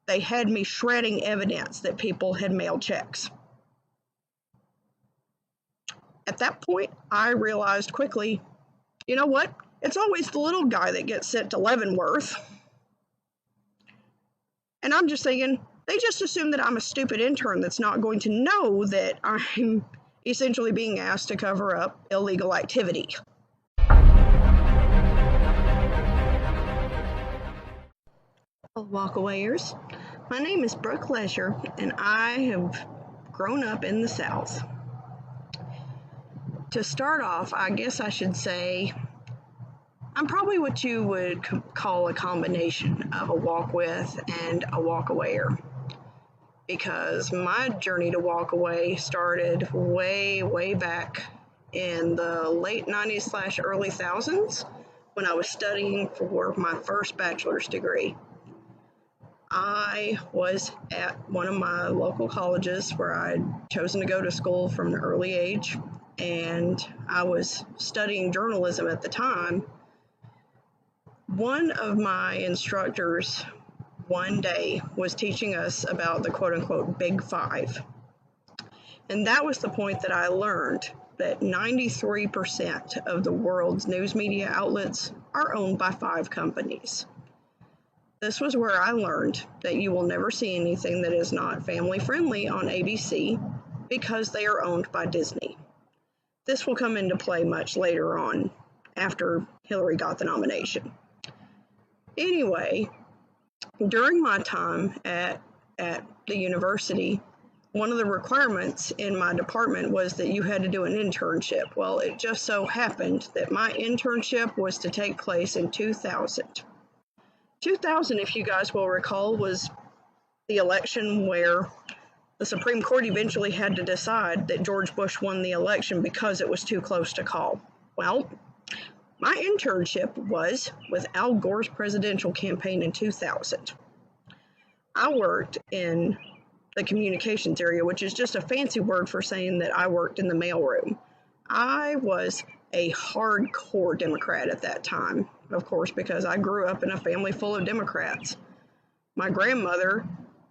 they had me shredding evidence that people had mailed checks. At that point, I realized quickly, you know what? It's always the little guy that gets sent to Leavenworth. And I'm just thinking, they just assume that I'm a stupid intern that's not going to know that I'm essentially being asked to cover up illegal activity. Well, walkawayers, my name is Brooke Lesher, and I have grown up in the South. To start off, I guess I should say I'm probably what you would call a combination of a walk with and a walkawayer, because my journey to walk away started way back in the late 90s / early thousands when I was studying for my first bachelor's degree. I was at one of my local colleges where I'd chosen to go to school from an early age, and I was studying journalism at the time. One of my instructors one day was teaching us about the quote-unquote Big Five. And that was the point that I learned that 93% of the world's news media outlets are owned by 5 companies. This was where I learned that you will never see anything that is not family friendly on ABC because they are owned by Disney. This will come into play much later on after Hillary got the nomination. Anyway, during my time at the university, one of the requirements in my department was that you had to do an internship. Well, it just so happened that my internship was to take place in 2000. 2000, if you guys will recall, was the election where the Supreme Court eventually had to decide that George Bush won the election because it was too close to call. Well, my internship was with Al Gore's presidential campaign in 2000. I worked in the communications area, which is just a fancy word for saying that I worked in the mailroom. I was a hardcore Democrat at that time, of course, because I grew up in a family full of Democrats. My grandmother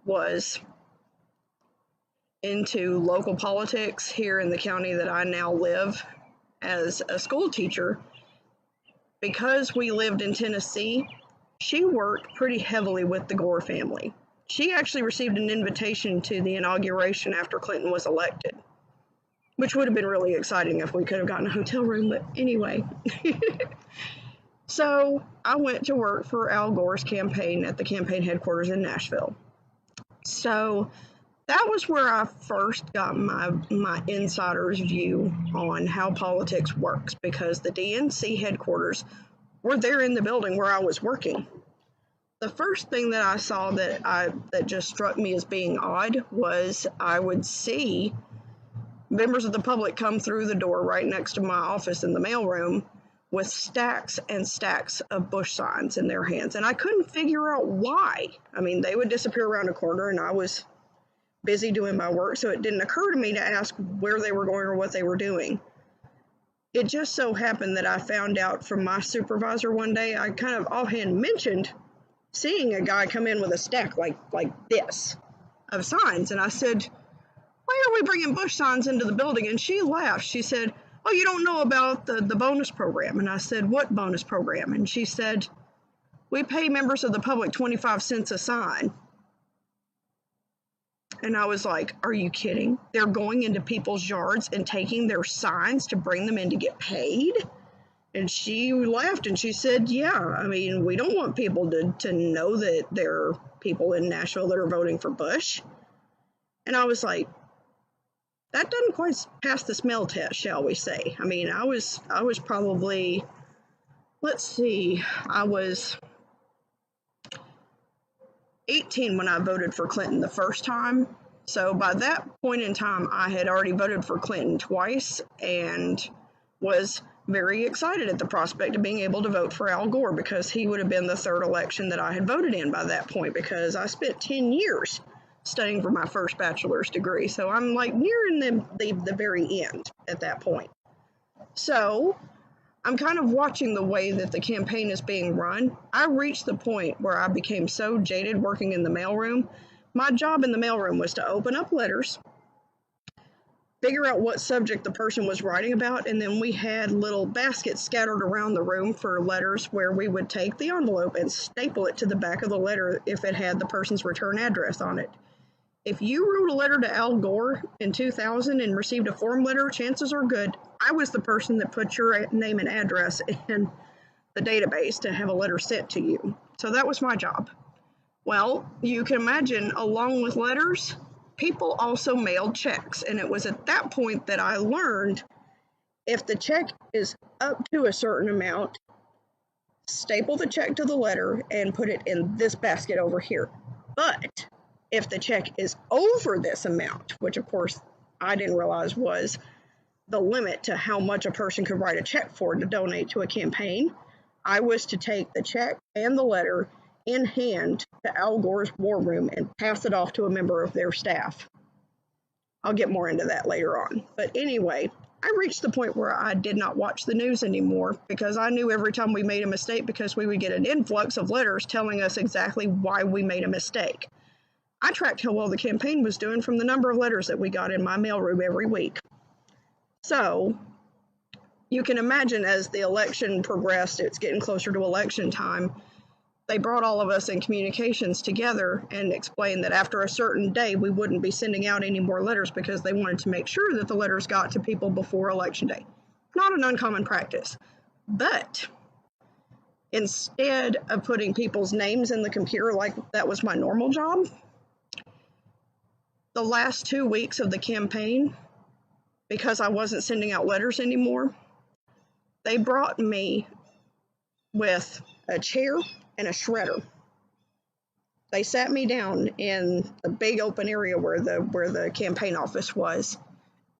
was into local politics here in the county that I now live as a school teacher. Because we lived in Tennessee, she worked pretty heavily with the Gore family. She actually received an invitation to the inauguration after Clinton was elected, which would have been really exciting if we could have gotten a hotel room, but anyway. So I went to work for Al Gore's campaign at the campaign headquarters in Nashville. So that was where I first got my insider's view on how politics works, because the DNC headquarters were there in the building where I was working. The first thing that I saw that just struck me as being odd was I would see members of the public come through the door right next to my office in the mailroom with stacks and stacks of Bush signs in their hands. And I couldn't figure out why. I mean, they would disappear around a corner and I was busy doing my work, so it didn't occur to me to ask where they were going or what they were doing. It just so happened that I found out from my supervisor one day. I kind of offhand mentioned seeing a guy come in with a stack like this of signs, and I said, "Why are we bringing Bush signs into the building?" And she laughed. She said, "Oh, you don't know about the bonus program." And I said, "What bonus program?" And she said, "We pay members of the public 25 cents a sign." And I was like, "Are you kidding? They're going into people's yards and taking their signs to bring them in to get paid?" And she laughed and she said, "Yeah, I mean, we don't want people to know that there are people in Nashville that are voting for Bush." And I was like, that doesn't quite pass the smell test, shall we say. I mean, I was probably, let's see, I was 18 when I voted for Clinton the first time. So by that point in time, I had already voted for Clinton twice and was very excited at the prospect of being able to vote for Al Gore, because he would have been the third election that I had voted in by that point, because I spent 10 years studying for my first bachelor's degree. So I'm like nearing the very end at that point. So I'm kind of watching the way that the campaign is being run. I reached the point where I became so jaded working in the mailroom. My job in the mailroom was to open up letters, figure out what subject the person was writing about, and then we had little baskets scattered around the room for letters where we would take the envelope and staple it to the back of the letter if it had the person's return address on it. If you wrote a letter to Al Gore in 2000 and received a form letter, chances are good I was the person that put your name and address in the database to have a letter sent to you. So that was my job. Well, you can imagine, along with letters, people also mailed checks, and it was at that point that I learned if the check is up to a certain amount, staple the check to the letter and put it in this basket over here. But if the check is over this amount, which of course I didn't realize was the limit to how much a person could write a check for to donate to a campaign, I was to take the check and the letter in hand to Al Gore's war room and pass it off to a member of their staff. I'll get more into that later on. But anyway, I reached the point where I did not watch the news anymore because I knew every time we made a mistake, because we would get an influx of letters telling us exactly why we made a mistake. I tracked how well the campaign was doing from the number of letters that we got in my mailroom every week. So you can imagine as the election progressed, it's getting closer to election time, they brought all of us in communications together and explained that after a certain day, we wouldn't be sending out any more letters because they wanted to make sure that the letters got to people before election day. Not an uncommon practice. But instead of putting people's names in the computer like that was my normal job, the last 2 weeks of the campaign, because I wasn't sending out letters anymore, they brought me with a chair and a shredder. They sat me down in the big open area where the campaign office was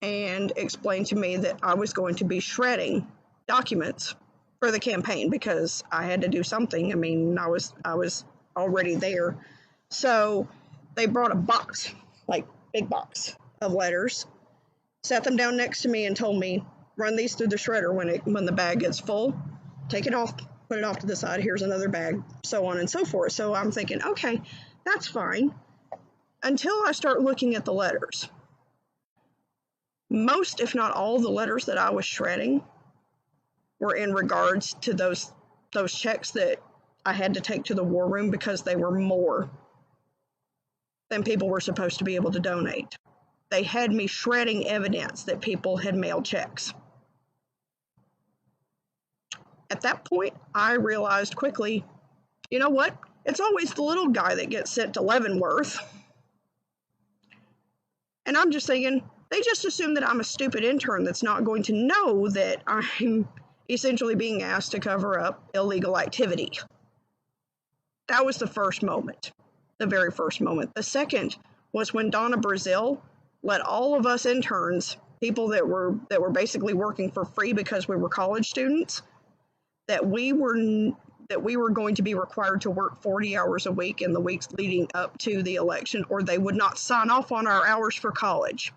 and explained to me that I was going to be shredding documents for the campaign because I had to do something. I mean, I was already there. So they brought a box, like big box of letters, sat them down next to me and told me, run these through the shredder when the bag gets full, take it off, put it off to the side, here's another bag, so on and so forth. So I'm thinking, okay, that's fine, until I start looking at the letters. Most, if not all, the letters that I was shredding were in regards to those checks that I had to take to the war room because they were more than people were supposed to be able to donate. They had me shredding evidence that people had mailed checks. At that point, I realized quickly, you know what? It's always the little guy that gets sent to Leavenworth. And I'm just thinking, they just assume that I'm a stupid intern that's not going to know that I'm essentially being asked to cover up illegal activity. That was the first moment, the very first moment. The second was when Donna Brazil let all of us interns, people that were basically working for free because we were college students, that we were going to be required to work 40 hours a week in the weeks leading up to the election, or they would not sign off on our hours for college.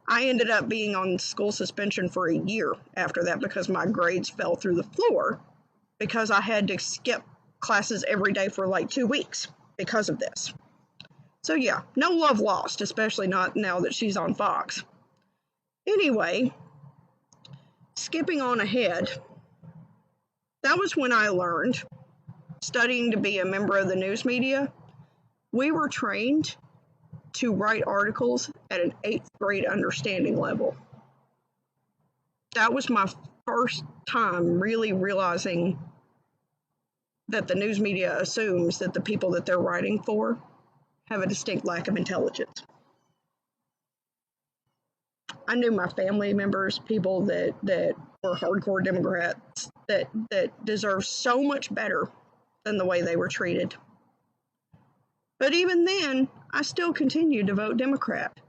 I ended up being on school suspension for a year after that because my grades fell through the floor because I had to skip classes every day for like 2 weeks because of this. So yeah, no love lost, especially not now that she's on Fox. Anyway, skipping on ahead, that was when I learned, studying to be a member of the news media, we were trained to write articles at an 8th grade understanding level. That was my first time really realizing that the news media assumes that the people that they're writing for have a distinct lack of intelligence. I knew my family members, people that were hardcore Democrats, that deserved so much better than the way they were treated. But even then, I still continued to vote Democrat.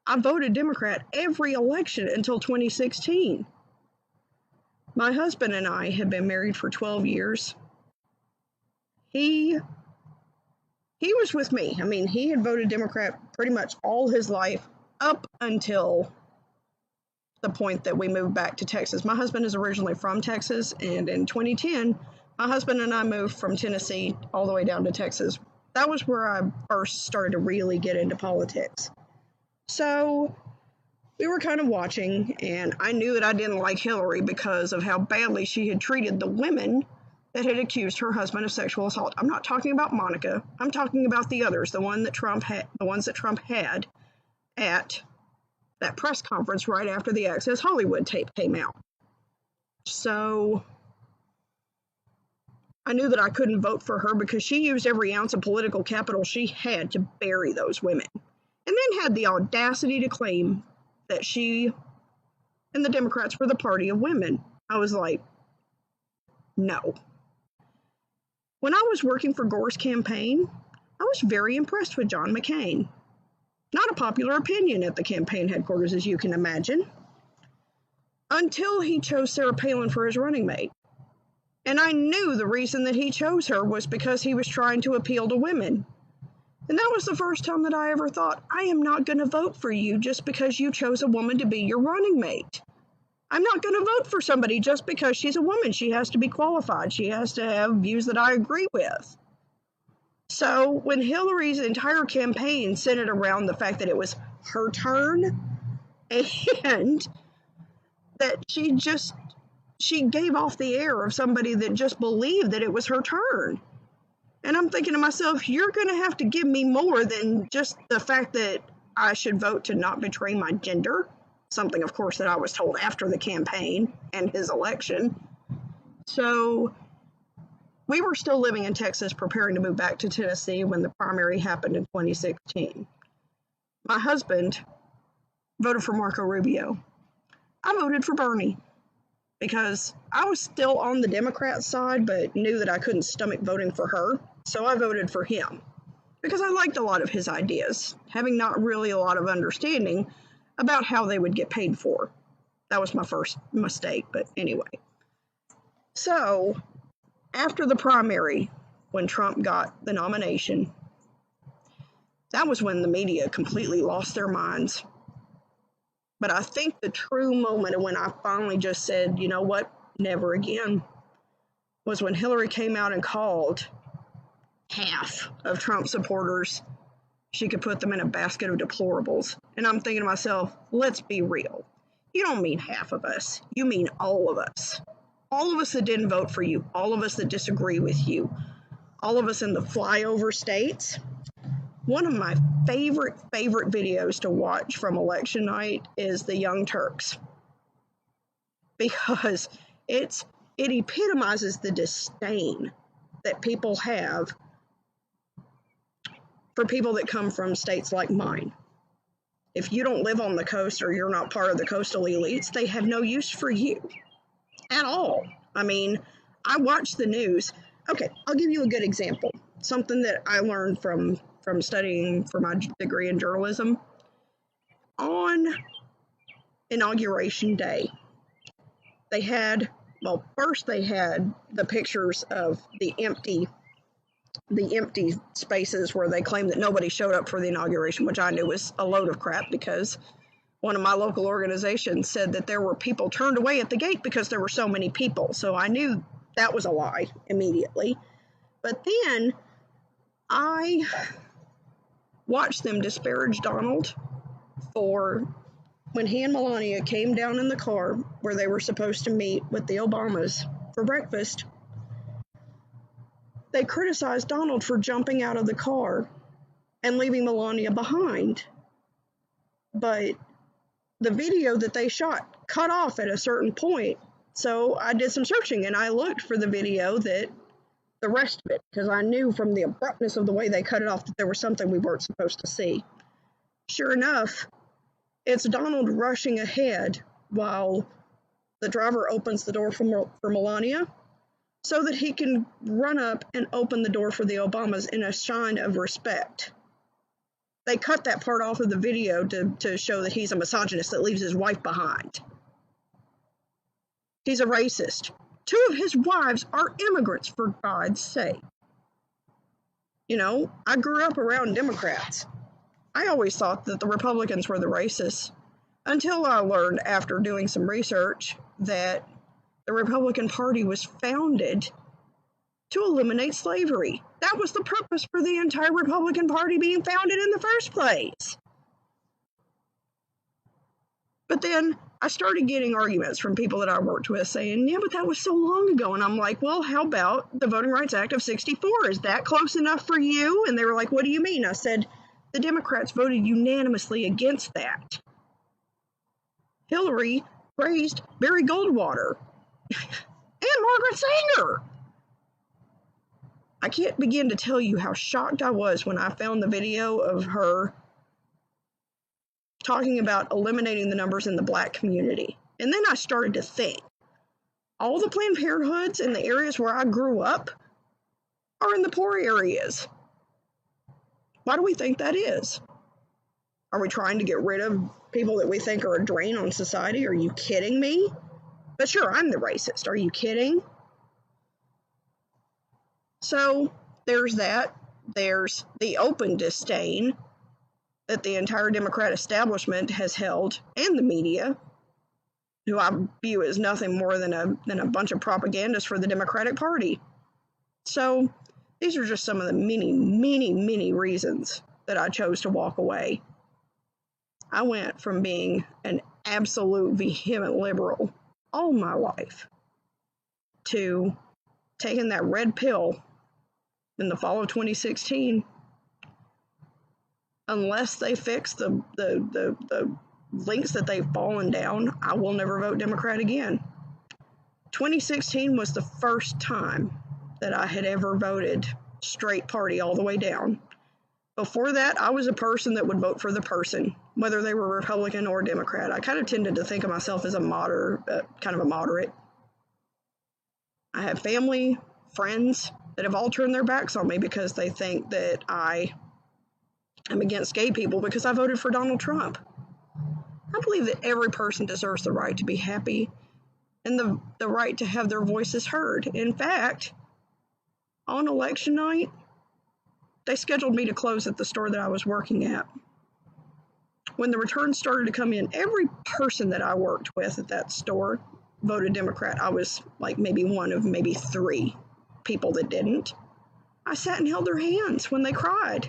I voted Democrat every election until 2016. My husband and I had been married for 12 years. He was with me. I mean, he had voted Democrat pretty much all his life up until the point that we moved back to Texas. My husband is originally from Texas, and in 2010, my husband and I moved from Tennessee all the way down to Texas. That was where I first started to really get into politics. So we were kind of watching, and I knew that I didn't like Hillary because of how badly she had treated the women that had accused her husband of sexual assault. I'm not talking about Monica. I'm talking about the others, the ones that Trump had at that press conference right after the Access Hollywood tape came out. So I knew that I couldn't vote for her because she used every ounce of political capital she had to bury those women, and then had the audacity to claim that she and the Democrats were the party of women. I was like, no. When I was working for Gore's campaign, I was very impressed with John McCain. Not a popular opinion at the campaign headquarters, as you can imagine, until he chose Sarah Palin for his running mate. And I knew the reason that he chose her was because he was trying to appeal to women. And that was the first time that I ever thought, I am not going to vote for you just because you chose a woman to be your running mate. I'm not going to vote for somebody just because she's a woman. She has to be qualified. She has to have views that I agree with. So when Hillary's entire campaign centered around the fact that it was her turn, and that she gave off the air of somebody that just believed that it was her turn. And I'm thinking to myself, you're going to have to give me more than just the fact that I should vote to not betray my gender. Something, of course, that I was told after the campaign and his election. So we were still living in Texas, preparing to move back to Tennessee when the primary happened in 2016. My husband voted for Marco Rubio. I voted for Bernie because I was still on the Democrat side, but knew that I couldn't stomach voting for her. So I voted for him because I liked a lot of his ideas, having not really a lot of understanding about how they would get paid for. That was my first mistake, but anyway. So after the primary, when Trump got the nomination, that was when the media completely lost their minds. But I think the true moment when I finally just said, you know what, never again, was when Hillary came out and called half of Trump supporters. She could put them in a basket of deplorables. And I'm thinking to myself, let's be real. You don't mean half of us. You mean all of us. All of us that didn't vote for you. All of us that disagree with you. All of us in the flyover states. One of my favorite videos to watch from election night is the Young Turks. Because it epitomizes the disdain that people have for people that come from states like mine. If you don't live on the coast or you're not part of the coastal elites, they have no use for you at all. I mean, I watch the news. Okay, I'll give you a good example. Something that I learned from studying for my degree in journalism. On Inauguration Day, first they had the pictures of the empty spaces where they claimed that nobody showed up for the inauguration, which I knew was a load of crap because one of my local organizations said that there were people turned away at the gate because there were so many people. So I knew that was a lie immediately. But then I watched them disparage Donald for when he and Melania came down in the car where they were supposed to meet with the Obamas for breakfast. They criticized Donald for jumping out of the car and leaving Melania behind. But the video that they shot cut off at a certain point. So I did some searching and I looked for the video that the rest of it, because I knew from the abruptness of the way they cut it off that there was something we weren't supposed to see. Sure enough, it's Donald rushing ahead while the driver opens the door for Melania so that he can run up and open the door for the Obamas in a sign of respect. They cut that part off of the video to show that he's a misogynist that leaves his wife behind. He's a racist. 2 of his wives are immigrants, for God's sake. You know, I grew up around Democrats. I always thought that the Republicans were the racists. Until I learned after doing some research that the Republican Party was founded to eliminate slavery. That was the purpose for the entire Republican Party being founded in the first place. But then I started getting arguments from people that I worked with saying, yeah, but that was so long ago. And I'm like, well, how about the Voting Rights Act of 64? Is that close enough for you? And they were like, what do you mean? I said, the Democrats voted unanimously against that. Hillary praised Barry Goldwater and Margaret Sanger. I can't begin to tell you how shocked I was when I found the video of her talking about eliminating the numbers in the Black community. And then I started to think, all the Planned Parenthoods in the areas where I grew up are in the poor areas. Why do we think that is? Are we trying to get rid of people that we think are a drain on society? Are you kidding me? But sure, I'm the racist. Are you kidding? So there's that. There's the open disdain that the entire Democrat establishment has held, and the media, who I view as nothing more than a bunch of propagandists for the Democratic Party. So these are just some of the many, many, many reasons that I chose to walk away. I went from being an absolute vehement liberal all my life to taking that red pill in the fall of 2016. Unless they fix the links that they've fallen down, I will never vote Democrat again. 2016 was the first time that I had ever voted straight party all the way down. Before that, I was a person that would vote for the person, whether they were Republican or Democrat. I kind of tended to think of myself as a moderate. I have family, friends that have all turned their backs on me because they think that I am against gay people because I voted for Donald Trump. I believe that every person deserves the right to be happy and the right to have their voices heard. In fact, on election night, they scheduled me to close at the store that I was working at. When the returns started to come in, every person that I worked with at that store voted Democrat. I was like maybe one of maybe 3 people that didn't. I sat and held their hands when they cried,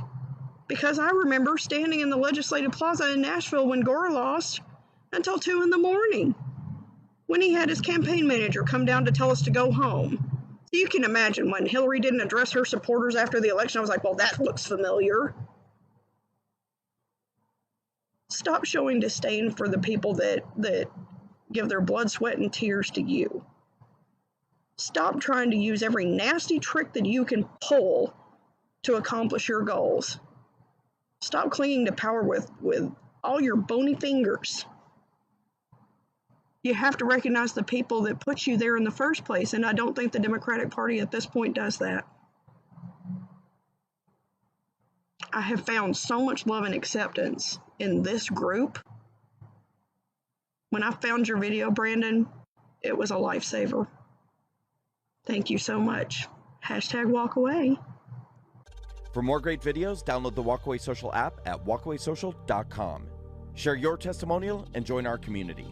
because I remember standing in the Legislative Plaza in Nashville when Gore lost until 2 a.m, when he had his campaign manager come down to tell us to go home. So you can imagine when Hillary didn't address her supporters after the election, I was like, well, that looks familiar. Stop showing disdain for the people that give their blood, sweat, and tears to you. Stop trying to use every nasty trick that you can pull to accomplish your goals. Stop clinging to power with all your bony fingers. You have to recognize the people that put you there in the first place, and I don't think the Democratic Party at this point does that. I have found so much love and acceptance in this group. When I found your video, Brandon, it was a lifesaver. Thank you so much. #walkaway. For more great videos, download the Walkaway Social app at walkawaysocial.com. Share your testimonial and join our community.